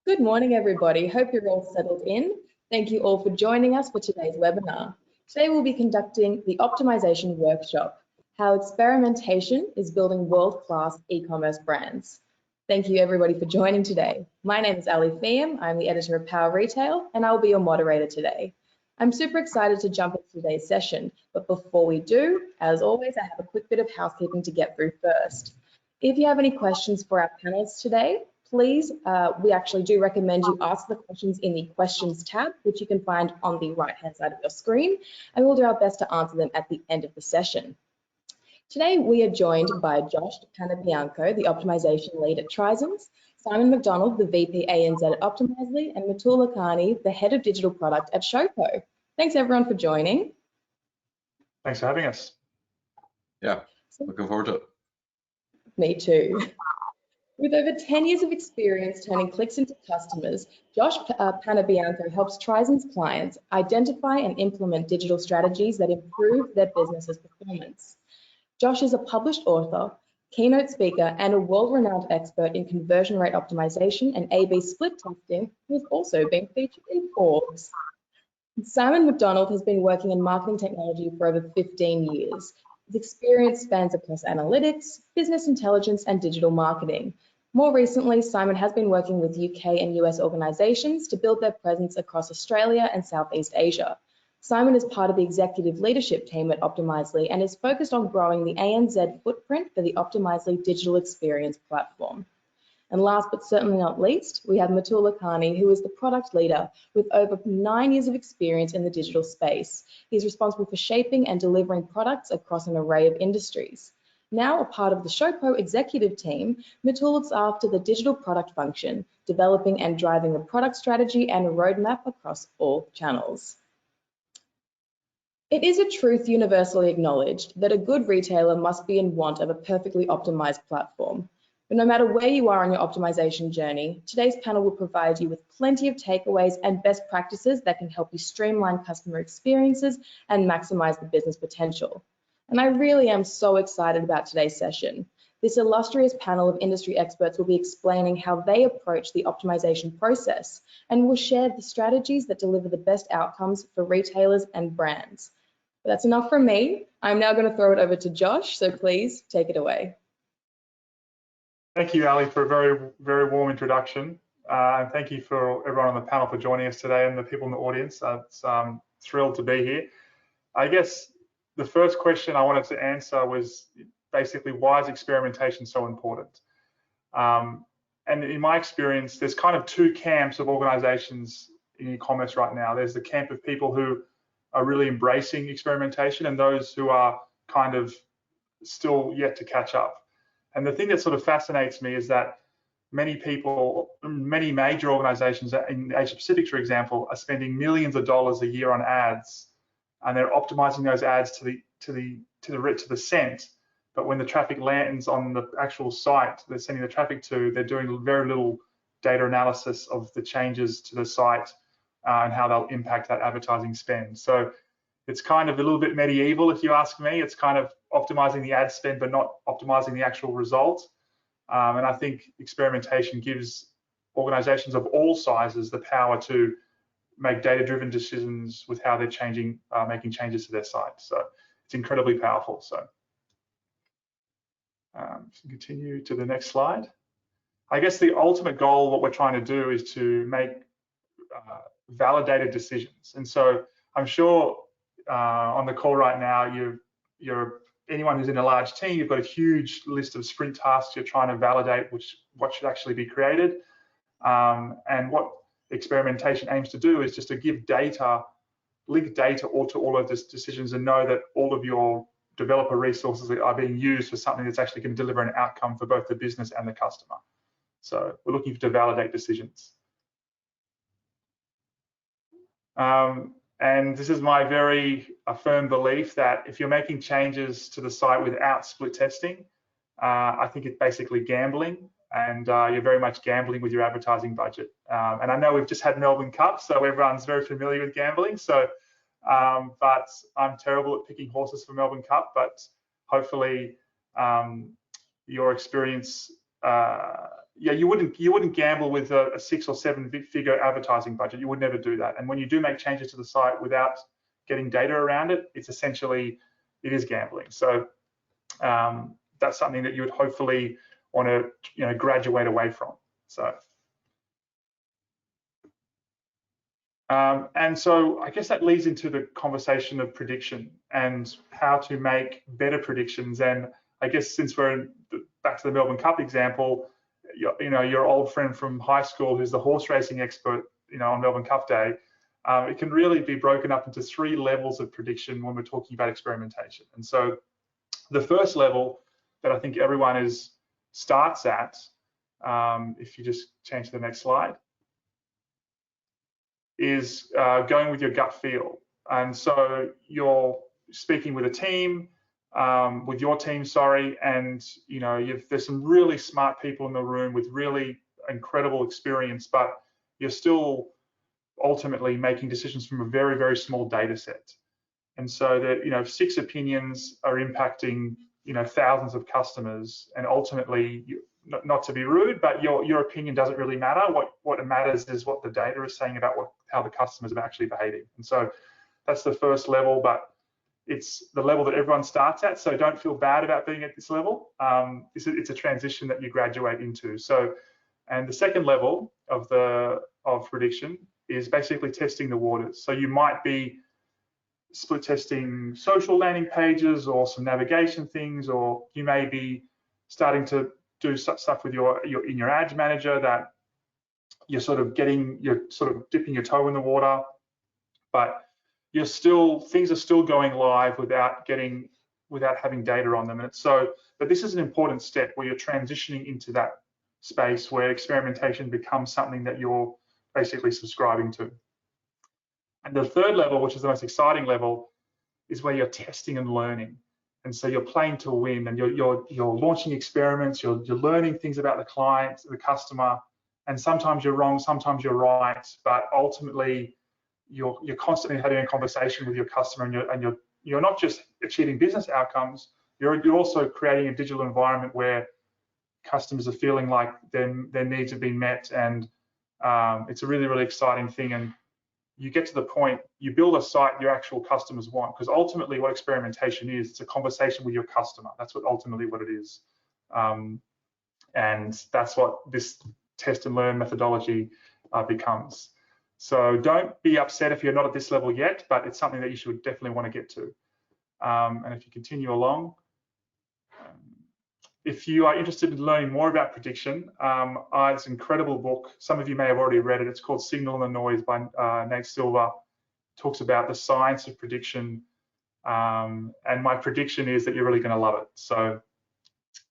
Good morning, everybody. Hope you're all settled in. Thank you all for joining us for today's webinar. Today we'll be conducting the Optimisation Workshop, how experimentation is building world-class e-commerce brands. Thank you everybody for joining today. My name is Feiam. I'm the editor of Power Retail and I'll be your moderator today. I'm super excited to jump into today's session, but before we do, as always, I have a quick bit of housekeeping to get through first. If you have any questions for our panelists today, please, we actually do recommend you ask the questions in the questions tab, which you can find on the right-hand side of your screen, and we'll do our best to answer them at the end of the session. Today, we are joined by Josh Panebianco, the Optimisation Lead at Tryzens, Simon McDonald, the VP ANZ at Optimizely, and Matul Lakhani, the Head of Digital Product at Showco. Thanks everyone for joining. Thanks for having us. Yeah, looking forward to it. Me too. With over 10 years of experience turning clicks into customers, Josh Panebianco helps Tryzens clients identify and implement digital strategies that improve their business's performance. Josh is a published author, keynote speaker, and a world-renowned expert in conversion rate optimization and A/B split testing, who has also been featured in Forbes. Simon McDonald has been working in marketing technology for over 15 years. His experience spans across analytics, business intelligence, and digital marketing. More recently, Simon has been working with UK and US organisations to build their presence across Australia and Southeast Asia. Simon is part of the executive leadership team at Optimizely and is focused on growing the ANZ footprint for the Optimizely digital experience platform. And last but certainly not least, we have Matul Lakhani, who is the product leader with over 9 years of experience in the digital space. He's responsible for shaping and delivering products across an array of industries. Now a part of the Showco executive team, Matul looks after the digital product function, developing and driving the product strategy and roadmap across all channels. It is a truth universally acknowledged that a good retailer must be in want of a perfectly optimized platform. But no matter where you are on your optimization journey, today's panel will provide you with plenty of takeaways and best practices that can help you streamline customer experiences and maximize the business potential. And I really am so excited about today's session. This illustrious panel of industry experts will be explaining how they approach the optimization process and will share the strategies that deliver the best outcomes for retailers and brands. But that's enough from me. I'm now going to throw it over to Josh, so please take it away. Thank you, Ali, for a very, very warm introduction. And thank you for everyone on the panel for joining us today and the people in the audience. It's thrilled to be here. I guess the first question I wanted to answer was basically, why is experimentation so important? And in my experience, there's kind of two camps of organizations in e-commerce right now. There's the camp of people who are really embracing experimentation and those who are kind of still yet to catch up. And the thing that sort of fascinates me is that many people, many major organizations in Asia Pacific, for example, are spending millions of dollars a year on ads, and they're optimizing those ads to the cent. But when the traffic lands on the actual site they're sending the traffic to, they're doing very little data analysis of the changes to the site and how they'll impact that advertising spend. So it's kind of a little bit medieval, if you ask me. It's kind of optimizing the ad spend, but not optimizing the actual result. And I think experimentation gives organizations of all sizes the power to make data-driven decisions with how they're making changes to their site. So it's incredibly powerful. So continue to the next slide. I guess the ultimate goal, what we're trying to do, is to make validated decisions. And so I'm sure on the call right now, anyone who's in a large team, you've got a huge list of sprint tasks you're trying to validate what should actually be created. And what experimentation aims to do is just to give data, link data to all of these decisions and know that all of your developer resources are being used for something that's actually going to deliver an outcome for both the business and the customer. So we're looking to validate decisions. And this is my very firm belief that if you're making changes to the site without split testing, I think it's basically gambling, and you're very much gambling with your advertising budget. And I know we've just had Melbourne Cup, so everyone's very familiar with gambling. So, but I'm terrible at picking horses for Melbourne Cup, but hopefully your experience yeah, you wouldn't gamble with a 6 or 7 figure advertising budget. You would never do that. And when you do make changes to the site without getting data around it, it is gambling. So that's something that you would hopefully want to graduate away from. So and so I guess that leads into the conversation of prediction and how to make better predictions. And I guess since we're back to the Melbourne Cup example, your old friend from high school who's the horse racing expert, on Melbourne Cup Day, it can really be broken up into 3 levels of prediction when we're talking about experimentation. And so the first level that I think everyone starts at, if you just change to the next slide, is going with your gut feel. And so you're speaking with a team, with your team, sorry, and there's some really smart people in the room with really incredible experience, but you're still ultimately making decisions from a very, very small data set. And so that 6 opinions are impacting thousands of customers, and ultimately, not to be rude, but your opinion doesn't really matter. What matters is what the data is saying about how the customers are actually behaving. And so that's the first level, but it's the level that everyone starts at. So don't feel bad about being at this level. It's a transition that you graduate into. So, and the second level of prediction is basically testing the waters. So you might be split testing social landing pages or some navigation things, or you may be starting to do stuff with in your ads manager that you're sort of dipping your toe in the water, but things are still going live without having data on them. And but this is an important step where you're transitioning into that space where experimentation becomes something that you're basically subscribing to. And the third level, which is the most exciting level, is where you're testing and learning. And so you're playing to win, and you're launching experiments, you're learning things about the client, the customer, and sometimes you're wrong, sometimes you're right, but ultimately you're constantly having a conversation with your customer, and you're not just achieving business outcomes, you're also creating a digital environment where customers are feeling like their needs have been met, and it's a really, really exciting thing. And you get to the point, you build a site your actual customers want, because ultimately what experimentation is, it's a conversation with your customer. That's ultimately what it is. And that's what this test and learn methodology becomes. So don't be upset if you're not at this level yet, but it's something that you should definitely want to get to. And if you continue along, if you are interested in learning more about prediction, it's an incredible book. Some of you may have already read it. It's called Signal and the Noise by Nate Silver. It talks about the science of prediction. And my prediction is that you're really going to love it. So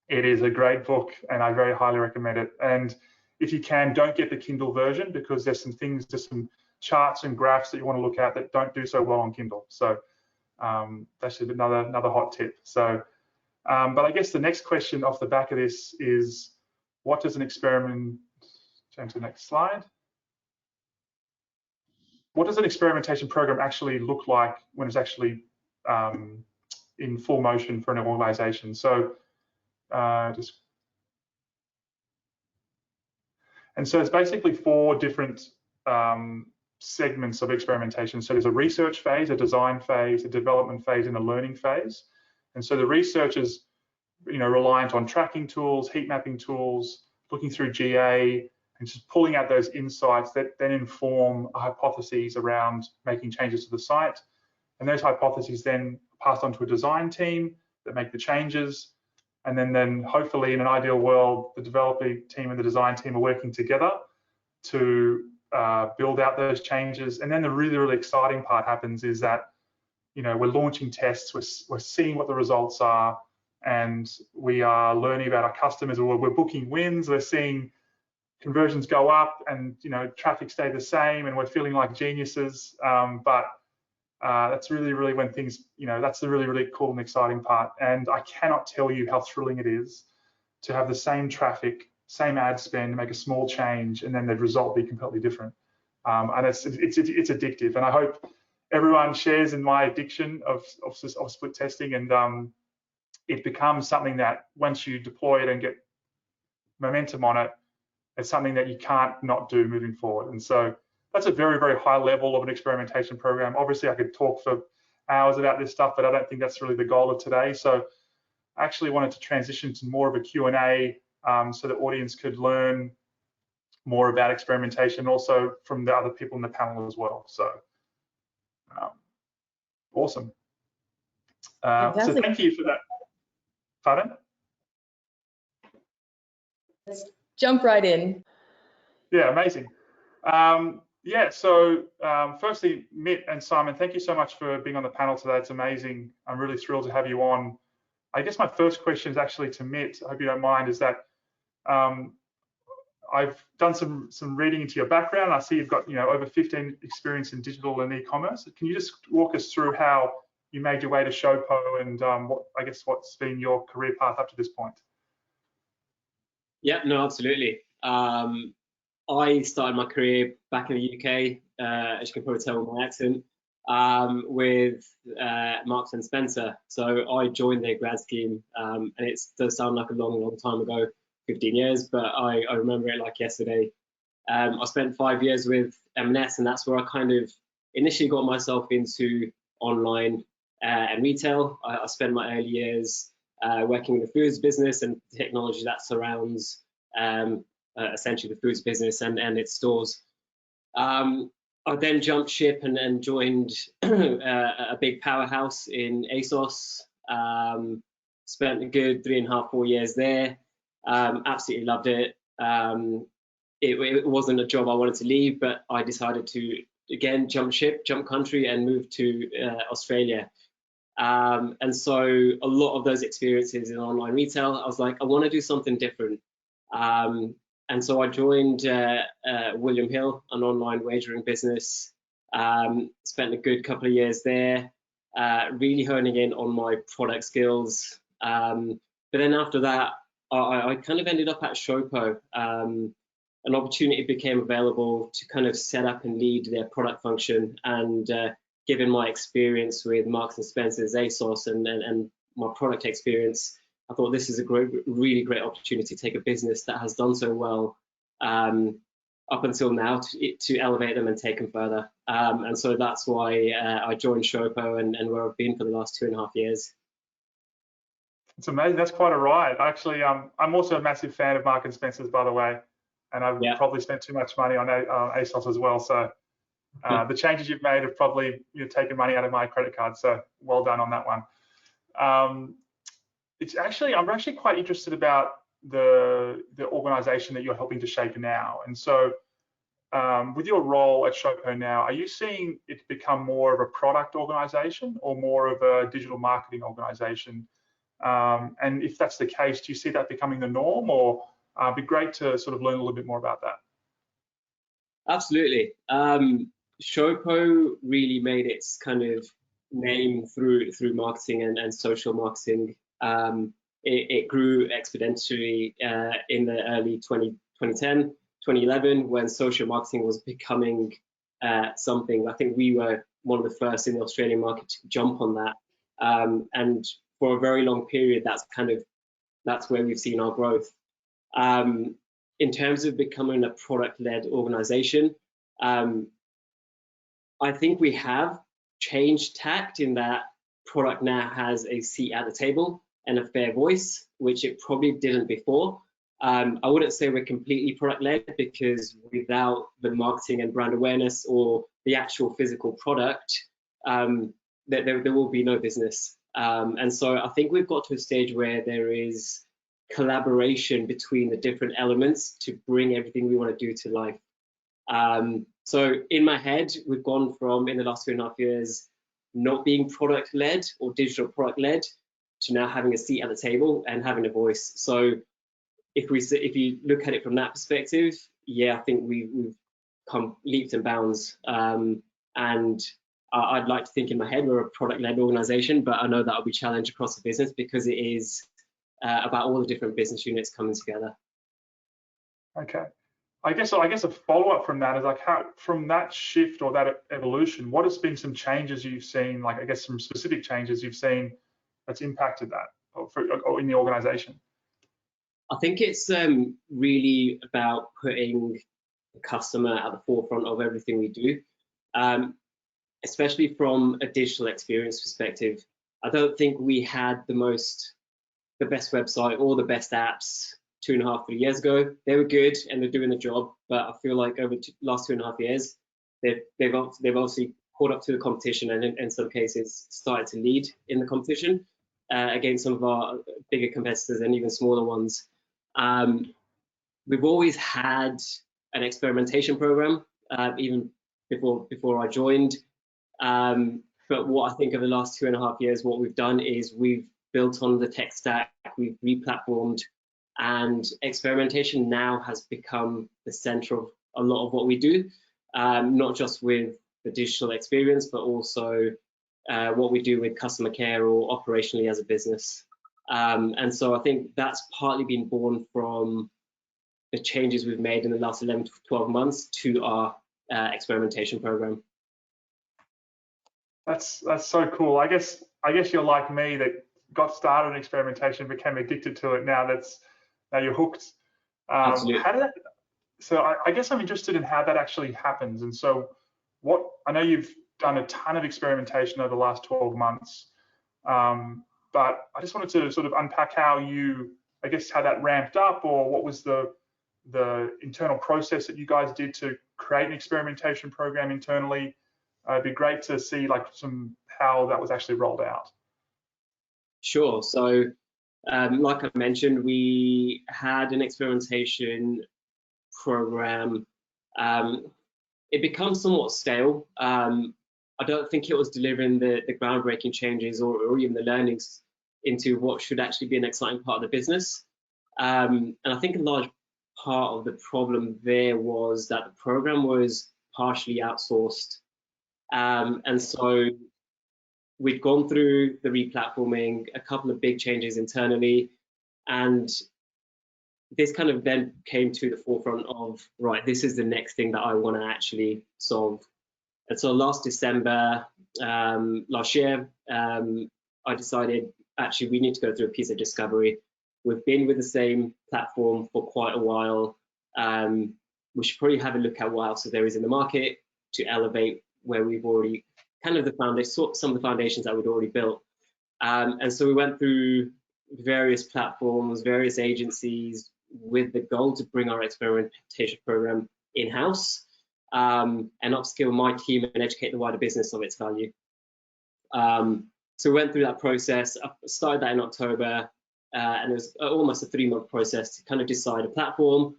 it is a great book, and I very highly recommend it. And if you can, don't get the Kindle version, because there's some charts and graphs that you want to look at that don't do so well on Kindle. So that's just another hot tip. So. But I guess the next question off the back of this is, what does an experiment, change to the next slide. What does an experimentation program actually look like when it's actually in full motion for an organization? So so it's basically 4 different segments of experimentation. So there's a research phase, a design phase, a development phase, and a learning phase. And so the research is, reliant on tracking tools, heat mapping tools, looking through GA, and just pulling out those insights that then inform hypotheses around making changes to the site. And those hypotheses then passed on to a design team that make the changes. And then hopefully, in an ideal world, the developing team and the design team are working together to build out those changes. And then the really, really exciting part happens is that we're launching tests, we're seeing what the results are, and we are learning about our customers, or we're booking wins, we're seeing conversions go up, and traffic stay the same, and we're feeling like geniuses. But that's really, really when things, that's the really, really cool and exciting part. And I cannot tell you how thrilling it is to have the same traffic, same ad spend, make a small change, and then the result be completely different. And it's addictive, and I hope everyone shares in my addiction of split testing, and it becomes something that once you deploy it and get momentum on it, it's something that you can't not do moving forward. And so that's a very, very high level of an experimentation program. Obviously, I could talk for hours about this stuff, but I don't think that's really the goal of today. So I actually wanted to transition to more of a Q&A so the audience could learn more about experimentation, also from the other people in the panel as well. So awesome. So thank you for that. Pardon? Let's jump right in. Yeah, amazing. Yeah, so firstly, Mitt and Simon, thank you so much for being on the panel today. It's amazing. I'm really thrilled to have you on. I guess my first question is actually to Mitt, I hope you don't mind, is that I've done some reading into your background. I see you've got over 15 experience in digital and e-commerce. Can you just walk us through how you made your way to Showpo and what's been your career path up to this point? Yeah, no, absolutely. I started my career back in the UK, as you can probably tell with my accent, with Marks and Spencer. So I joined their grad scheme, and it does sound like a long, long time ago, 15 years, but I remember it like yesterday. I spent 5 years with M&S, and that's where I kind of initially got myself into online and retail. I spent my early years working in the foods business and technology that surrounds essentially the foods business and its stores. I then jumped ship and joined a big powerhouse in ASOS. Spent a good 3.5–4 years there. Absolutely loved it. It wasn't a job I wanted to leave, but I decided to again jump ship, jump country, and move to Australia. And so a lot of those experiences in online retail, I was like, I want to do something different. And so I joined William Hill, an online wagering business. Spent a good couple of years there, really honing in on my product skills. But then after that, I kind of ended up at Showpo. An opportunity became available to kind of set up and lead their product function. And given my experience with Marks and Spencer's, ASOS, and my product experience, I thought this is a really great opportunity to take a business that has done so well up until now to elevate them and take them further. And so that's why I joined Showpo and where I've been for the last 2.5 years. It's amazing. That's quite a ride. Actually, I'm also a massive fan of Marks and Spencer's, by the way, and I've probably spent too much money on ASOS as well. So the changes you've made have probably taken money out of my credit card. So well done on that one. I'm actually quite interested about the organization that you're helping to shape now. And so with your role at Showpo now, are you seeing it become more of a product organization or more of a digital marketing organization? And if that's the case, do you see that becoming the norm, or it'd be great to sort of learn a little bit more about that? Absolutely. Showpo really made its kind of name through marketing and social marketing. It grew exponentially in the early 2010, 2011, when social marketing was becoming something. I think we were one of the first in the Australian market to jump on that. And for a very long period, that's where we've seen our growth. In terms of becoming a product-led organization, I think we have changed tact in that product now has a seat at the table and a fair voice, which it probably didn't before. I wouldn't say we're completely product-led, because without the marketing and brand awareness or the actual physical product, there will be no business. And so I think we've got to a stage where there is collaboration between the different elements to bring everything we want to do to life. So in my head, we've gone from, in the last 2.5 years, not being product-led or digital product-led to now having a seat at the table and having a voice. So if you look at it from that perspective, yeah, I think we've come leaps and bounds. And I'd like to think in my head we're a product-led organization, but I know that'll be challenged across the business because it is about all the different business units coming together. Okay. I guess a follow-up from that is like, how from that shift or that evolution, what has been some changes you've seen, like I guess some specific changes you've seen that's impacted that or in the organization? I think it's really about putting the customer at the forefront of everything we do, especially from a digital experience perspective. I don't think we had the best website or the best apps 2.5, 3 years ago. They were good and they're doing the job, but I feel like over the last 2.5 years, they've obviously caught up to the competition, and in some cases started to lead in the competition against some of our bigger competitors and even smaller ones. We've always had an experimentation program, even before I joined. But what I think over the last 2.5 years, what we've done is we've built on the tech stack, we've replatformed, and experimentation now has become the center of a lot of what we do, not just with the digital experience, but also what we do with customer care or operationally as a business. And so I think that's partly been born from the changes we've made in the last 11 to 12 months to our experimentation program. That's so cool. I guess you're like me, that got started in experimentation, became addicted to it. Now you're hooked. Absolutely. So I guess I'm interested in how that actually happens. And so I know you've done a ton of experimentation over the last 12 months, but I just wanted to sort of unpack how that ramped up, or what was the internal process that you guys did to create an experimentation program internally. It'd be great to see how that was actually rolled out. Sure. So like I mentioned, we had an experimentation program. It becomes somewhat stale. I don't think it was delivering the groundbreaking changes or even the learnings into what should actually be an exciting part of the business. And I think a large part of the problem there was that the program was partially outsourced. And so we'd gone through the replatforming, a couple of big changes internally, and this kind of then came to the forefront of, right, this is the next thing that I want to actually solve. And so last December, last year, I decided, actually, we need to go through a piece of discovery. We've been with the same platform for quite a while. We should probably have a look at what else there is in the market to elevate where we've already kind of some of the foundations that we'd already built. And so we went through various platforms, various agencies, with the goal to bring our experimentation program in-house and upskill my team and educate the wider business of its value. So we went through that process. I started that in October, and it was almost a 3-month process to kind of decide a platform,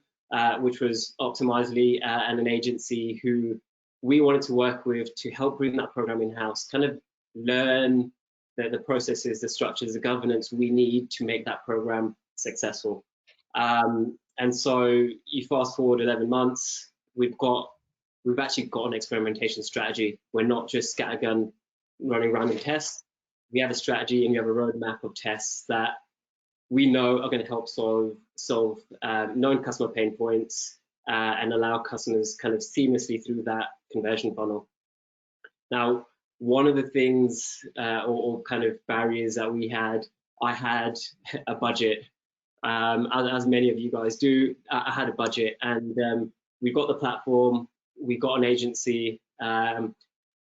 which was Optimizely, and an agency who we wanted to work with to help bring that program in-house, kind of learn the processes, the structures, the governance we need to make that program successful. And so you fast forward 11 months, we've actually got an experimentation strategy. We're not just scattergun running random tests. We have a strategy and we have a roadmap of tests that we know are going to help solve known customer pain points and allow customers kind of seamlessly through that conversion funnel. Now, one of the things or kind of barriers that I had a budget. As many of you guys do, I had a budget, and we got the platform, we got an agency.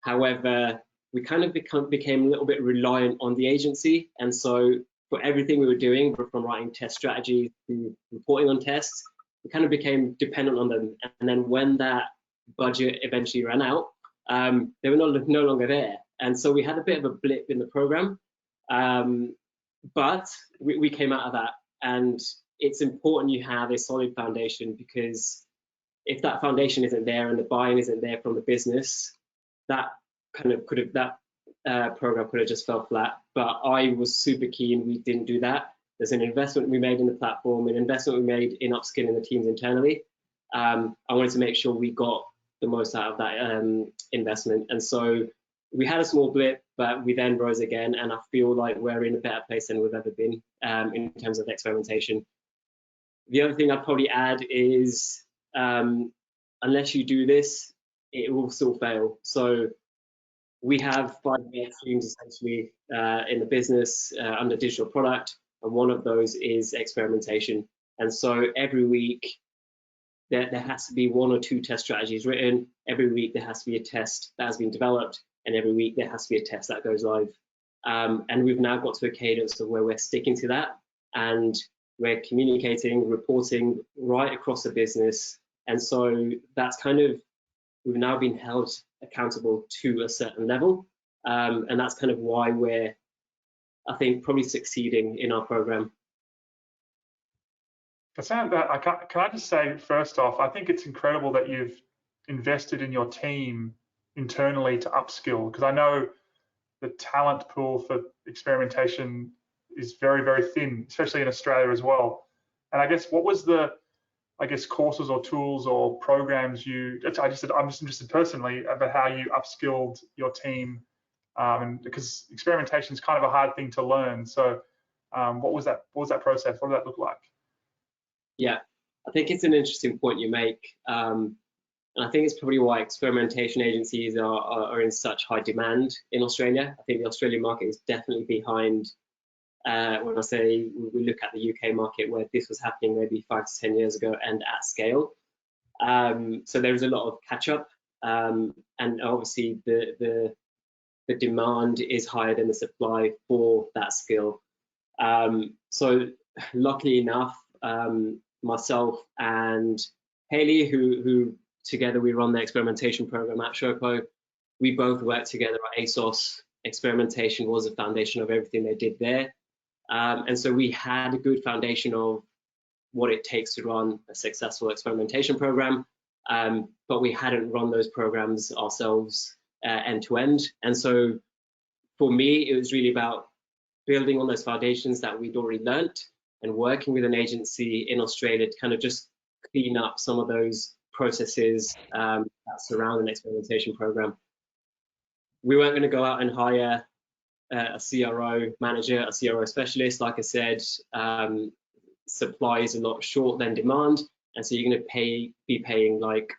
However, we kind of became a little bit reliant on the agency, and so for everything we were doing, from writing test strategies to reporting on tests, we kind of became dependent on them. And then when that budget eventually ran out, they were no longer there, and so we had a bit of a blip in the program. But we came out of that. And it's important you have a solid foundation, because if that foundation isn't there and the buy-in isn't there from the business, that program could have just fell flat. But I was super keen we didn't do that. There's an investment we made in the platform, an investment we made in upskilling the teams internally. I wanted to make sure we got the most out of that investment. And so we had a small blip, but we then rose again, and I feel like we're in a better place than we've ever been in terms of experimentation. The other thing I'd probably add is, unless you do this, it will still fail. So we have 5 main streams essentially in the business under digital product, and one of those is experimentation. And so every week there has to be 1 or 2 test strategies written. Every week there has to be a test that has been developed, and every week there has to be a test that goes live. And we've now got to a cadence of where we're sticking to that, and we're communicating, reporting right across the business. And so that's kind of, we've now been held accountable to a certain level. And that's kind of why we're, I think, probably succeeding in our program. Can I just say, first off, I think it's incredible that you've invested in your team internally to upskill, because I know the talent pool for experimentation is very, very thin, especially in Australia as well. And I guess, what was the, courses or tools or programs I'm just interested personally about how you upskilled your team, and because experimentation is kind of a hard thing to learn. So what was that process? What did that look like? Yeah, I think it's an interesting point you make. And I think it's probably why experimentation agencies are in such high demand in Australia. I think the Australian market is definitely behind. When I say we look at the UK market, where this was happening maybe 5 to 10 years ago and at scale. So there is a lot of catch up, and obviously the demand is higher than the supply for that skill. So luckily enough, myself and Haley, who together we run the experimentation program at Showpo, we both worked together at ASOS. Experimentation was the foundation of everything they did there. And so we had a good foundation of what it takes to run a successful experimentation program, but we hadn't run those programs ourselves end to end. And so for me, it was really about building on those foundations that we'd already learnt and working with an agency in Australia to kind of just clean up some of those processes that surround an experimentation program. We weren't going to go out and hire a CRO manager, a CRO specialist. Like I said, supply is a lot short than demand, and so you're going to be paying like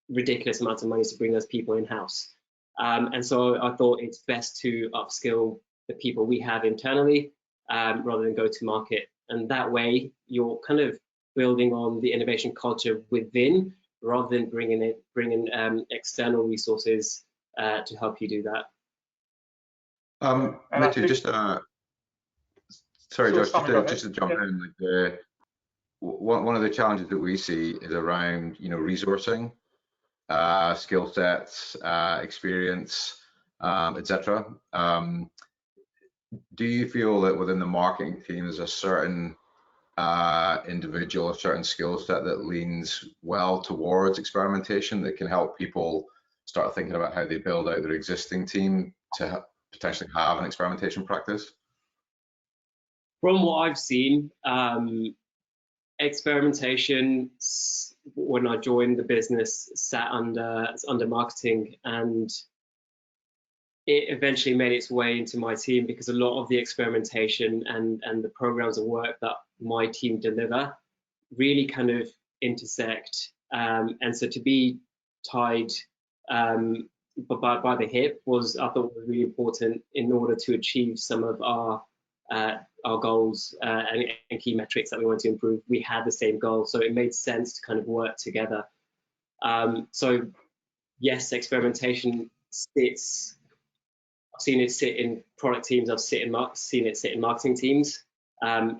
ridiculous amounts of money to bring those people in-house. And so I thought it's best to upskill the people we have internally rather than go to market. And that way you're kind of building on the innovation culture within rather than bringing external resources to help you do that. Mitchell, just sorry, Josh, just to jump in, like one of the challenges that we see is around, resourcing, skill sets, experience, etc. Do you feel that within the marketing team there's a certain individual, a certain skill set that leans well towards experimentation that can help people start thinking about how they build out their existing team to potentially have an experimentation practice? From what I've seen, experimentation, when I joined the business, sat under marketing, and it eventually made its way into my team because a lot of the experimentation and the programs of work that my team deliver really kind of intersect. And so to be tied by the hip I thought was really important in order to achieve some of our goals and key metrics that we want to improve. We had the same goal, so it made sense to kind of work together. So yes, experimentation sits. I've seen it sit in product teams. I've seen it sit in marketing teams.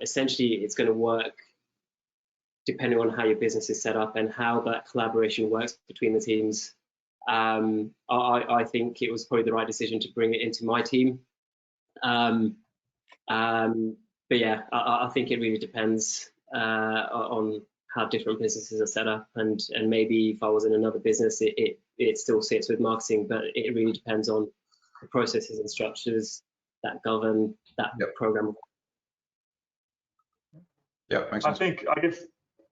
Essentially, it's going to work depending on how your business is set up and how that collaboration works between the teams. I think it was probably the right decision to bring it into my team. But yeah, I think it really depends on how different businesses are set up, and maybe if I was in another business, it still sits with marketing, but it really depends on the processes and structures that govern that program. Yeah, makes sense.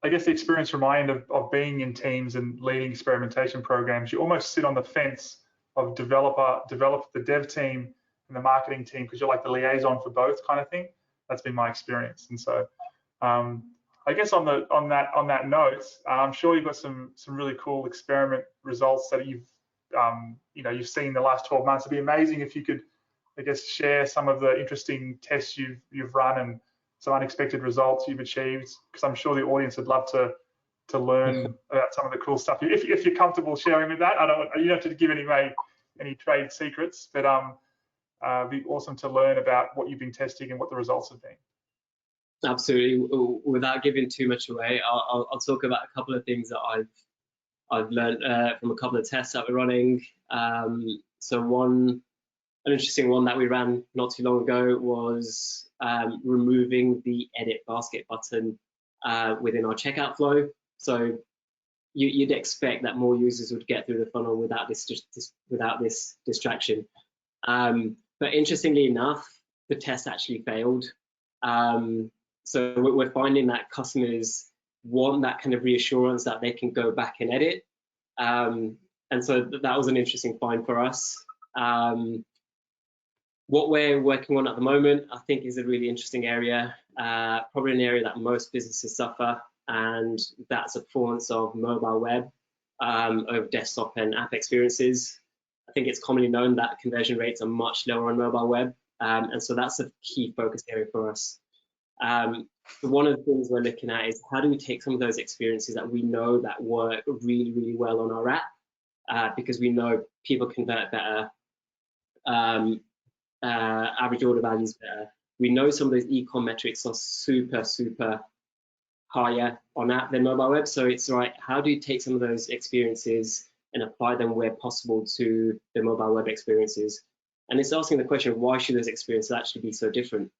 I guess the experience from my end of being in teams and leading experimentation programs, you almost sit on the fence of develop the dev team and the marketing team, because you're like the liaison for both kind of thing. That's been my experience. And so I guess on that note, I'm sure you've got some really cool experiment results that you've seen in the last 12 months. It'd be amazing if you could, I guess, share some of the interesting tests you've run some unexpected results you've achieved? Because I'm sure the audience would love to learn about some of the cool stuff. If you're comfortable sharing with that, you don't have to give any trade secrets, but it'd be awesome to learn about what you've been testing and what the results have been. Absolutely. Without giving too much away, I'll talk about a couple of things that I've learned from a couple of tests that we're running. So an interesting one that we ran not too long ago was removing the edit basket button within our checkout flow. So you'd expect that more users would get through the funnel without this distraction. But interestingly enough, the test actually failed. So we're finding that customers want that kind of reassurance that they can go back and edit. And so that was an interesting find for us. What we're working on at the moment, I think, is a really interesting area, probably an area that most businesses suffer, and that's a performance of mobile web over desktop and app experiences. I think it's commonly known that conversion rates are much lower on mobile web, and so that's a key focus area for us. One of the things we're looking at is how do we take some of those experiences that we know that work really, really well on our app, because we know people convert better, average order values better. We know some of those e-com metrics are super, super higher on app than mobile web. So it's right, how do you take some of those experiences and apply them where possible to the mobile web experiences? And it's asking the question, why should those experiences actually be so different?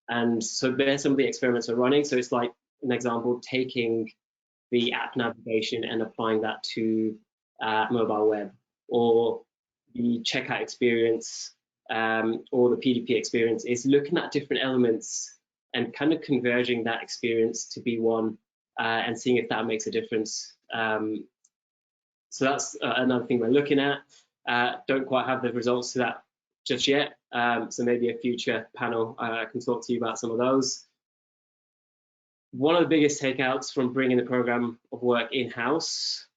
And so there's some of the experiments we're running. So it's like an example, taking the app navigation and applying that to mobile web, or the checkout experience, or the PDP experience, is looking at different elements and kind of converging that experience to be one, and seeing if that makes a difference. So that's another thing we're looking at. Don't quite have the results to that just yet, so maybe a future panel I can talk to you about some of those. One of the biggest takeouts from bringing the program of work in-house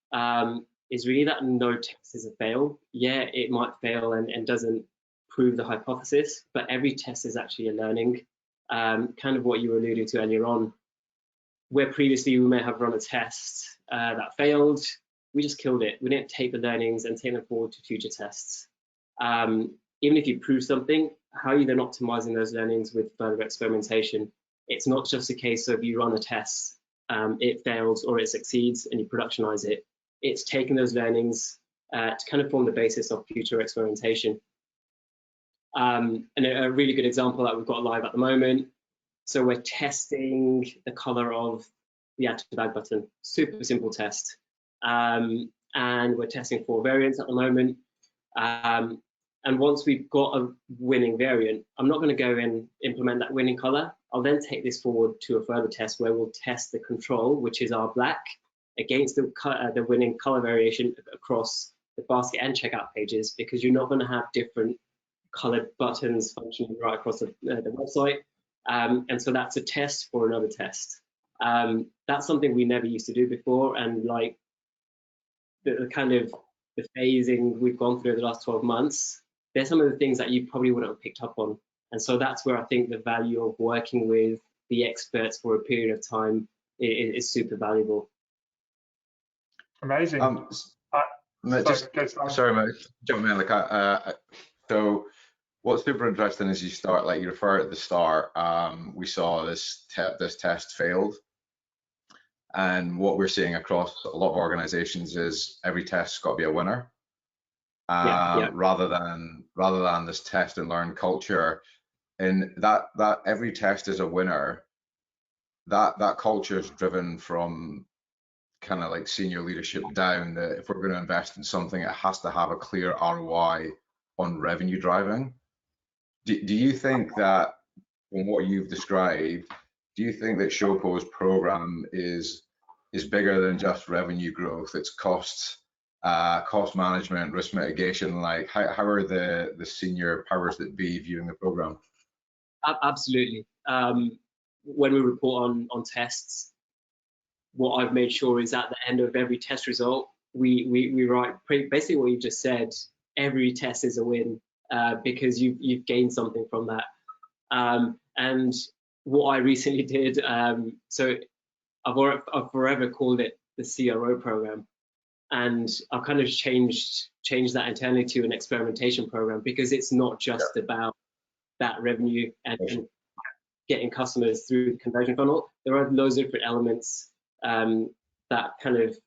is really that no test is a fail. Yeah, it might fail and doesn't prove the hypothesis, but every test is actually a learning, kind of what you were alluding to earlier on, where previously we may have run a test that failed. We just killed it. We didn't take the learnings and take them forward to future tests. Even if you prove something, how are you then optimizing those learnings with further experimentation? It's not just a case of you run a test, it fails or it succeeds and you productionize it. It's taking those learnings to kind of form the basis of future experimentation. And a really good example that we've got live at the moment. So we're testing the color of the add to bag button. Super simple test. And we're testing 4 variants at the moment. And once we've got a winning variant, I'm not going to go and implement that winning color. I'll then take this forward to a further test where we'll test the control, which is our black, against the winning color variation across the basket and checkout pages, because you're not going to have different colored buttons functioning right across the website. And so that's a test for another test. That's something we never used to do before, and like the kind of the phasing we've gone through the last 12 months, there's some of the things that you probably wouldn't have picked up on. And so that's where I think the value of working with the experts for a period of time is super valuable. Amazing. Sorry, mate, jump in. So what's super interesting is you refer at the start, we saw this test failed. And what we're seeing across a lot of organizations is every test's got to be a winner. Rather than this test and learn culture, and that every test is a winner. That culture is driven from kind of like senior leadership down, that if we're going to invest in something, it has to have a clear ROI on revenue driving. Do you think that, from what you've described, do you think that Shopo's program is bigger than just revenue growth? It's cost management, risk mitigation. Like, how are the senior powers that be viewing the program? Absolutely. When we report on tests, what I've made sure is at the end of every test result, we write basically what you just said. Every test is a win, because you've gained something from that. And what I recently did, so I've forever called it the CRO program, and I've kind of changed that internally to an experimentation program, because it's not just about that revenue and getting customers through the conversion funnel. There are loads of different elements that kind of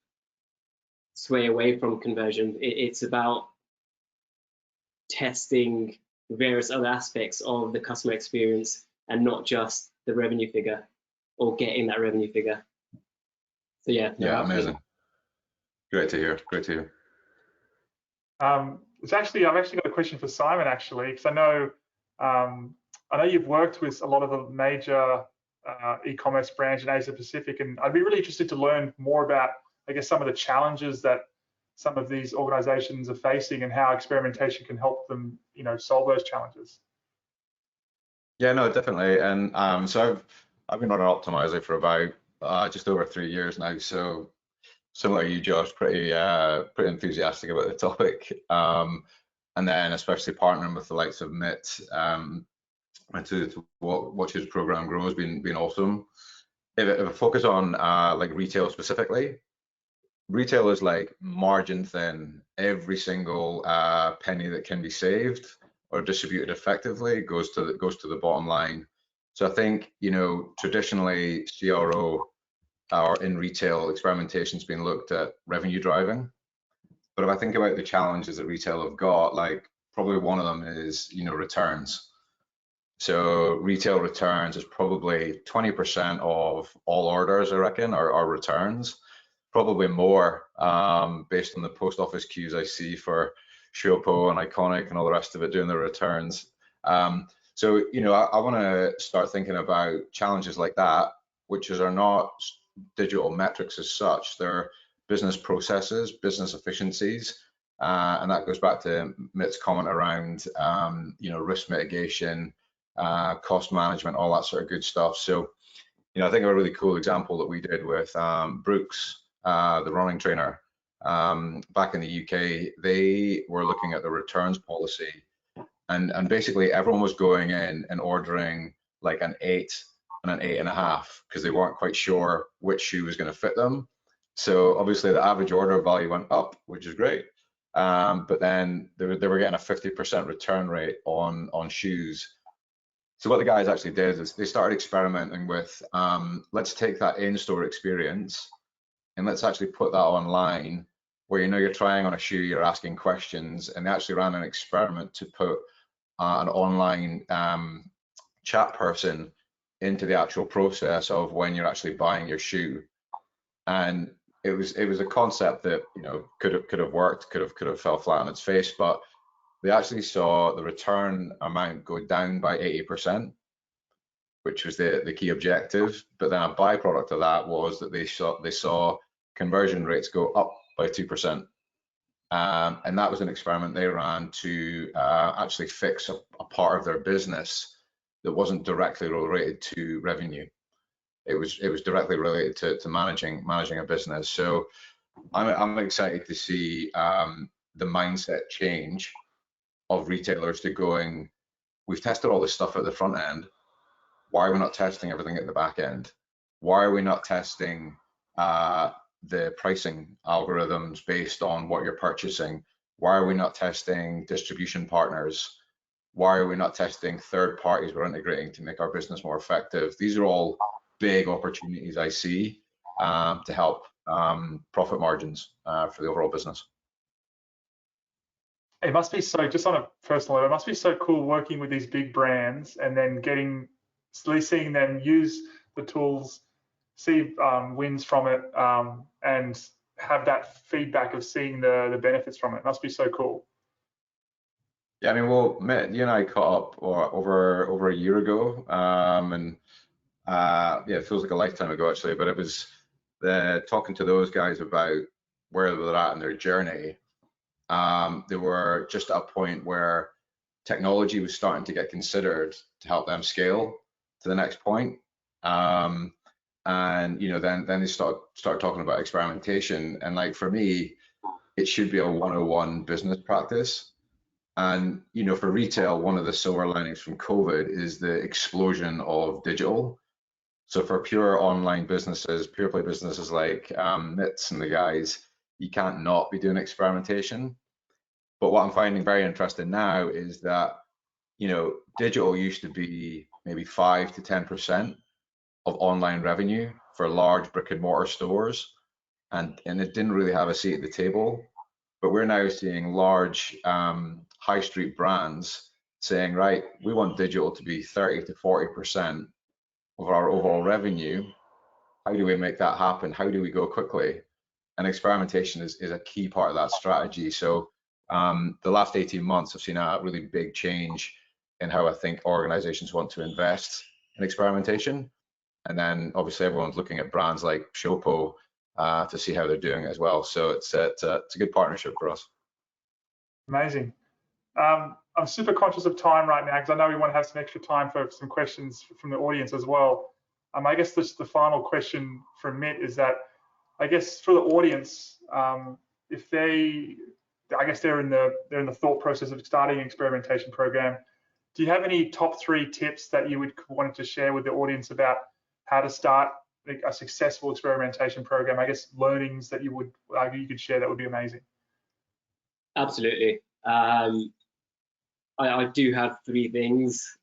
sway away from conversion. It's about testing various other aspects of the customer experience and not just the revenue figure or getting that revenue figure. So yeah. Yeah, amazing. Great to hear. Great to hear. I've actually got a question for Simon, actually, because I know you've worked with a lot of the major e-commerce brands in Asia Pacific, and I'd be really interested to learn more about, I guess, some of the challenges that some of these organizations are facing and how experimentation can help them, solve those challenges. Yeah, no, definitely. And so I've been on Optimizer for about just over 3 years now. So similar to you, Josh, pretty enthusiastic about the topic. And then especially partnering with the likes of MIT and to watch his program grow has been awesome. If I focus on like retail specifically, retail is like margin thin. Every single penny that can be saved or distributed effectively goes to the bottom line. So I think, traditionally CRO or in retail, experimentation has been looked at revenue driving. But if I think about the challenges that retail have got, like probably one of them is, returns. So retail returns is probably 20% of all orders, I reckon, are returns. Probably more based on the post office queues I see for Showpo and Iconic and all the rest of it doing the returns. So, I want to start thinking about challenges like that, which are not digital metrics as such. They're business processes, business efficiencies, and that goes back to Mitt's comment around, risk mitigation, cost management, all that sort of good stuff. So, I think a really cool example that we did with Brooks, the running trainer, back in the UK, they were looking at the returns policy, and basically everyone was going in and ordering like an 8 and an 8.5 because they weren't quite sure which shoe was going to fit them. So obviously the average order value went up, which is great, but then they were getting a 50% return rate on shoes. So what the guys actually did is they started experimenting with, let's take that in-store experience and let's actually put that online where, you're trying on a shoe, you're asking questions, and they actually ran an experiment to put an online chat person into the actual process of when you're actually buying your shoe. And it was a concept that, could have worked, could have fell flat on its face, but they actually saw the return amount go down by 80%, which was the key objective. But then a byproduct of that was that they saw conversion rates go up by 2%. And that was an experiment they ran to actually fix a part of their business that wasn't directly related to revenue. It was directly related to managing a business. So I'm excited to see the mindset change of retailers to going, we've tested all this stuff at the front end. Why are we not testing everything at the back end? Why are we not testing the pricing algorithms based on what you're purchasing? Why are we not testing distribution partners? Why are we not testing third parties we're integrating to make our business more effective? These are all big opportunities I see to help profit margins for the overall business. It must be so, just on a personal level, it must be so cool working with these big brands and then seeing them use the tools, see wins from it, and have that feedback of seeing the benefits from it. It must be so cool. Yeah, I mean, well, Mitt, you and I caught up over a year ago, and yeah, it feels like a lifetime ago actually, but it was talking to those guys about where they're at in their journey. They were just at a point where technology was starting to get considered to help them scale to the next point. And then they start talking about experimentation. And like for me, it should be a 101 business practice. And for retail, one of the silver linings from COVID is the explosion of digital. So for pure online businesses, pure play businesses like Mitz and the guys, you can't not be doing experimentation. But what I'm finding very interesting now is that digital used to be maybe 5 to 10% of online revenue for large brick and mortar stores, and it didn't really have a seat at the table. But we're now seeing large high street brands saying, right, we want digital to be 30 to 40% of our overall revenue. How do we make that happen? How do we go quickly? And experimentation is a key part of that strategy. So the last 18 months, I've seen a really big change in how I think organizations want to invest in experimentation. And then obviously everyone's looking at brands like Showpo to see how they're doing as well. So it's a good partnership for us. Amazing. I'm super conscious of time right now because I know we want to have some extra time for some questions from the audience as well. I guess the final question from Mitt is that, I guess for the audience, if I guess they're in the thought process of starting an experimentation program, do you have any top 3 tips that you would want to share with the audience about how to start a successful experimentation program? I guess learnings that you could share, that would be amazing. Absolutely. I do have 3 things.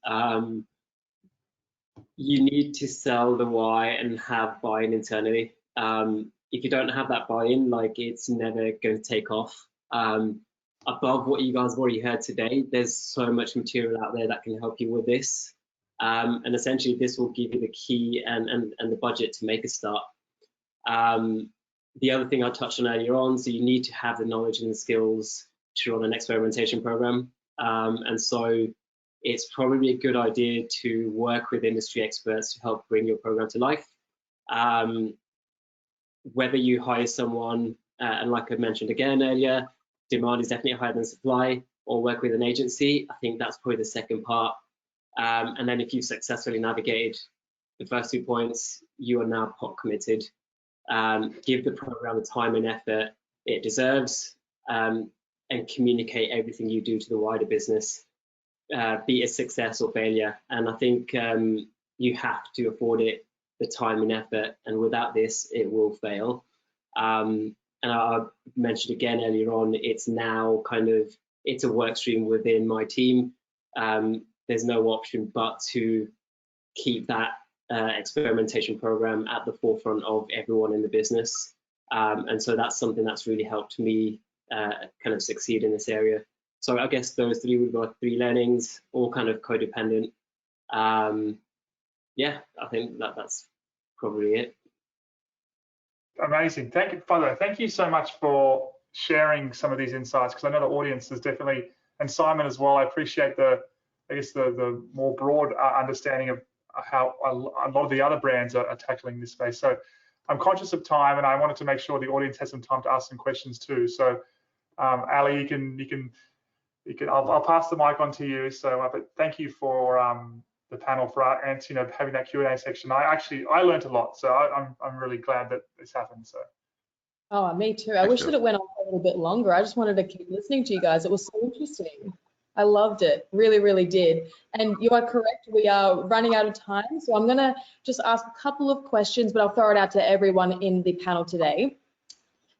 You need to sell the why and have buy-in internally. If you don't have that buy-in, it's never going to take off. Above what you guys have already heard today, there's so much material out there that can help you with this. And essentially this will give you the key and the budget to make a start. The other thing I touched on earlier on, so you need to have the knowledge and the skills to run an experimentation program. And so it's probably a good idea to work with industry experts to help bring your program to life. Whether you hire someone, and like I mentioned again earlier, demand is definitely higher than supply, or work with an agency, I think that's probably the second part. And then if you've successfully navigated the first 2 points, you are now pot committed. Give the program the time and effort it deserves, and communicate everything you do to the wider business, be it success or failure. And I think you have to afford it the time and effort, and without this, it will fail. And I mentioned again earlier on, it's now it's a work stream within my team. There's no option but to keep that experimentation program at the forefront of everyone in the business. And so that's something that's really helped me succeed in this area. So I guess those 3 would be 3 learnings, all codependent. Yeah, I think that's probably it. Amazing. Thank you, Father. Thank you so much for sharing some of these insights, because I know the audience is definitely, and Simon as well, I appreciate the more broad understanding of how a lot of the other brands are tackling this space. So I'm conscious of time, and I wanted to make sure the audience has some time to ask some questions too. So Ali, you can I'll pass the mic on to you. So but thank you for the panel for having that Q&A section. I learned a lot, so I'm really glad that this happened. So. Oh, me too. I wish that it went on a little bit longer. I just wanted to keep listening to you guys. It was so interesting. I loved it, really, really did. And you are correct, we are running out of time. So I'm gonna just ask a couple of questions, but I'll throw it out to everyone in the panel today.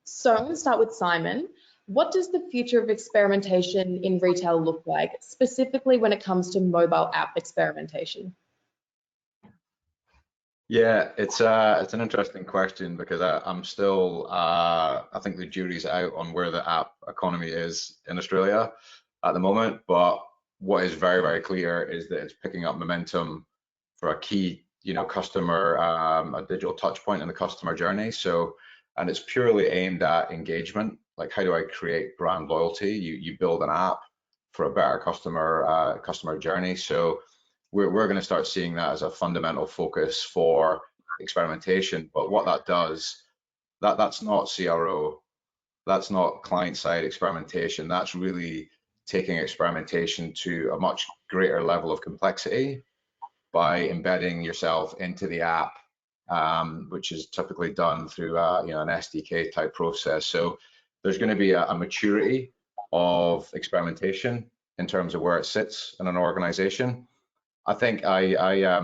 So I'm gonna start with Simon. What does the future of experimentation in retail look like, specifically when it comes to mobile app experimentation? Yeah, it's an interesting question, because I'm still I think the jury's out on where the app economy is in Australia at the moment. But what is very, very clear is that it's picking up momentum for a key customer, a digital touch point in the customer journey. So, and it's purely aimed at engagement. Like, how do I create brand loyalty? You build an app for a better customer journey. So we're going to start seeing that as a fundamental focus for experimentation. But what that does, that's not CRO, that's not client-side experimentation. That's really taking experimentation to a much greater level of complexity by embedding yourself into the app, which is typically done through an SDK type process. So there's going to be a maturity of experimentation, in terms of where it sits in an organization. I think I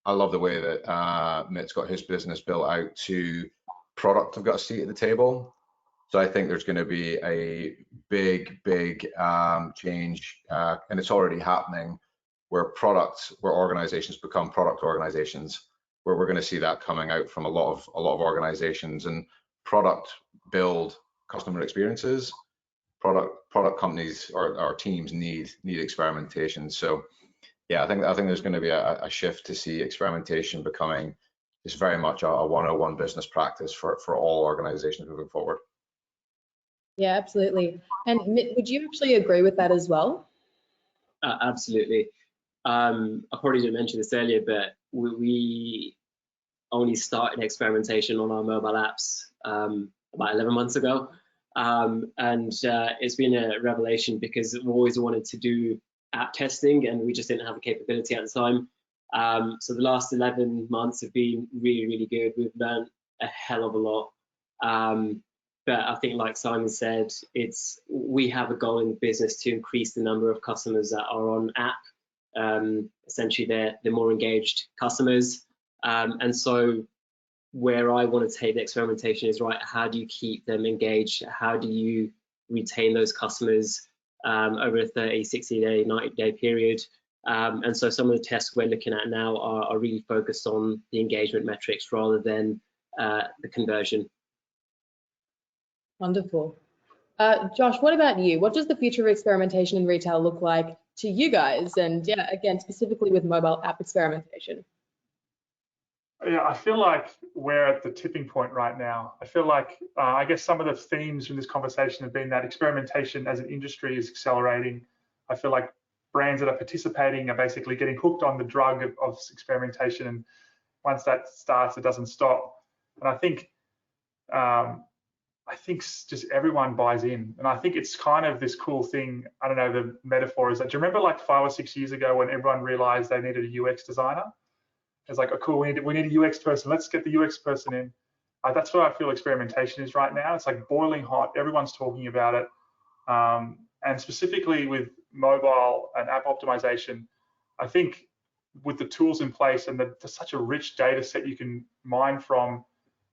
love the way that Mitt's got his business built out to product have got a seat at the table. So I think there's going to be a big change, and it's already happening, where organizations become product organizations, where we're going to see that coming out from a lot of organizations. And product build customer experiences. Product companies or teams need experimentation. So yeah, I think there's going to be a shift to see experimentation becoming just very much a 101 business practice for all organizations moving forward. Yeah, absolutely. And Mitt, would you actually agree with that as well? Absolutely. I probably didn't mention this earlier, but we only started experimentation on our mobile apps about 11 months ago. And it's been a revelation, because we always wanted to do app testing and we just didn't have the capability at the time. So the last 11 months have been really good. We've learned a hell of a lot. But I think, like Simon said, we have a goal in the business to increase the number of customers that are on app. Essentially, they're more engaged customers. And so where I want to take the experimentation is, right, how do you keep them engaged? How do you retain those customers over a 30, 60-day, 90-day period? And so some of the tests we're looking at now are really focused on the engagement metrics rather than the conversion. Wonderful. Josh, what about you? What does the future of experimentation in retail look like to you guys? And yeah, again, specifically with mobile app experimentation. Yeah, I feel like we're at the tipping point right now. I feel like, I guess some of the themes from this conversation have been that experimentation as an industry is accelerating. I feel like brands that are participating are basically getting hooked on the drug of experimentation. And once that starts, it doesn't stop. And I think just everyone buys in. And I think it's kind of this cool thing. I don't know, the metaphor is that, do you remember like 5 or 6 years ago when everyone realized they needed a UX designer? It's like, oh, cool, we need a UX person. Let's get the UX person in. That's what I feel experimentation is right now. It's like boiling hot. Everyone's talking about it. And specifically with mobile and app optimization, I think with the tools in place and there's such a rich data set you can mine from,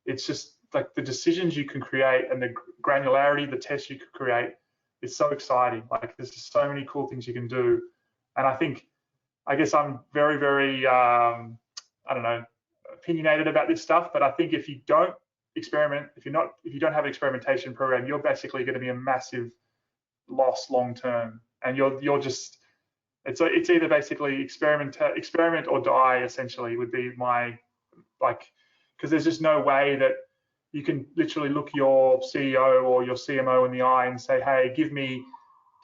it's just like the decisions you can create and the granularity, the tests you could create is so exciting. Like there's just so many cool things you can do. And I guess I'm very, I don't know, opinionated about this stuff, but I think if you don't experiment, if you don't have an experimentation program, you're basically going to be a massive loss long term. And you're just, it's either basically experiment or die, essentially, would be my, like, because there's just no way that you can literally look your CEO or your CMO in the eye and say, hey, give me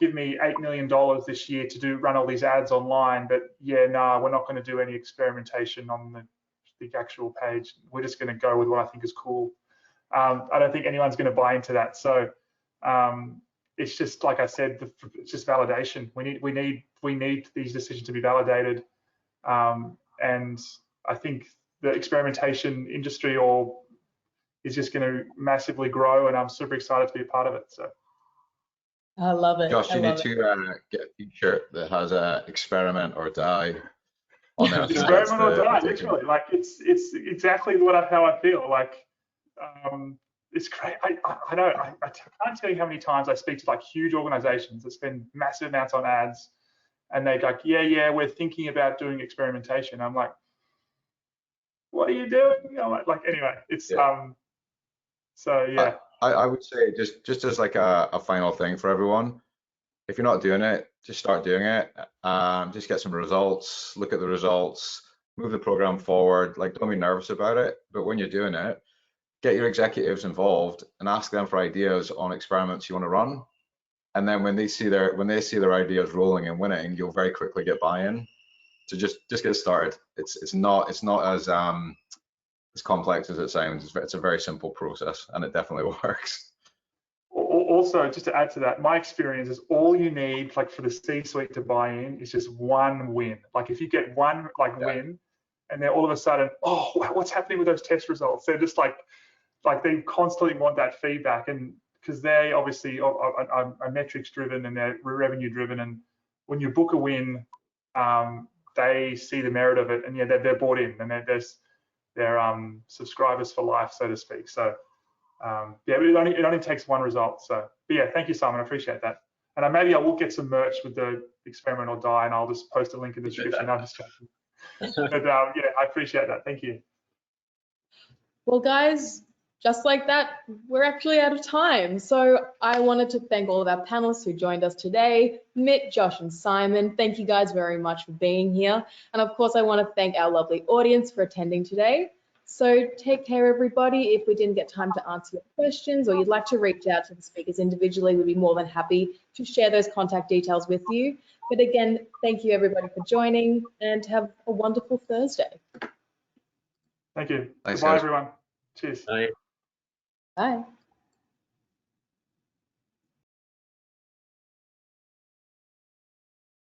$8 million this year to run all these ads online, but yeah, no, we're not going to do any experimentation on the actual page. We're just going to go with what I think is cool. I don't think anyone's going to buy into that. So it's just, like I said, it's just validation. We need these decisions to be validated, and I think the experimentation industry is just going to massively grow, and I'm super excited to be a part of it. So. I love it. Josh, you need to get a t-shirt that has experiment or die on there. Experiment or die, literally. Like it's exactly how I feel. Like it's great. I know. I can't tell you how many times I speak to like huge organizations that spend massive amounts on ads, and they go, yeah, we're thinking about doing experimentation. I'm like, what are you doing? You know, like anyway, it's so yeah. I would say just as like a final thing for everyone, if you're not doing it, just start doing it. Just get some results, look at the results, move the program forward. Like, don't be nervous about it, but when you're doing it, get your executives involved and ask them for ideas on experiments you want to run. And then when they see their ideas rolling and winning, you'll very quickly get buy-in. So just get started. It's not as complex as it sounds. It's a very simple process, and it definitely works. Also, just to add to that, my experience is all you need, like for the C-suite to buy in, is just one win. Like if you get one win, and then all of a sudden, oh, what's happening with those test results? They're just like they constantly want that feedback, and because they obviously are metrics driven and they're revenue driven, and when you book a win, they see the merit of it, and yeah, they're bought in, and they're subscribers for life, so to speak. So yeah, it only takes one result. So, but yeah, thank you, Simon. I appreciate that. And maybe I will get some merch with the experiment or die, and I'll just post a link in the description. I'm just joking. But yeah, I appreciate that. Thank you. Well, guys, just like that, we're actually out of time. So I wanted to thank all of our panelists who joined us today, Mitt, Josh, and Simon. Thank you guys very much for being here. And of course, I want to thank our lovely audience for attending today. So take care, everybody. If we didn't get time to answer your questions or you'd like to reach out to the speakers individually, we'd be more than happy to share those contact details with you. But again, thank you, everybody, for joining, and have a wonderful Thursday. Thank you. Thanks, Goodbye, guys. everyone. Cheers. Bye. Bye.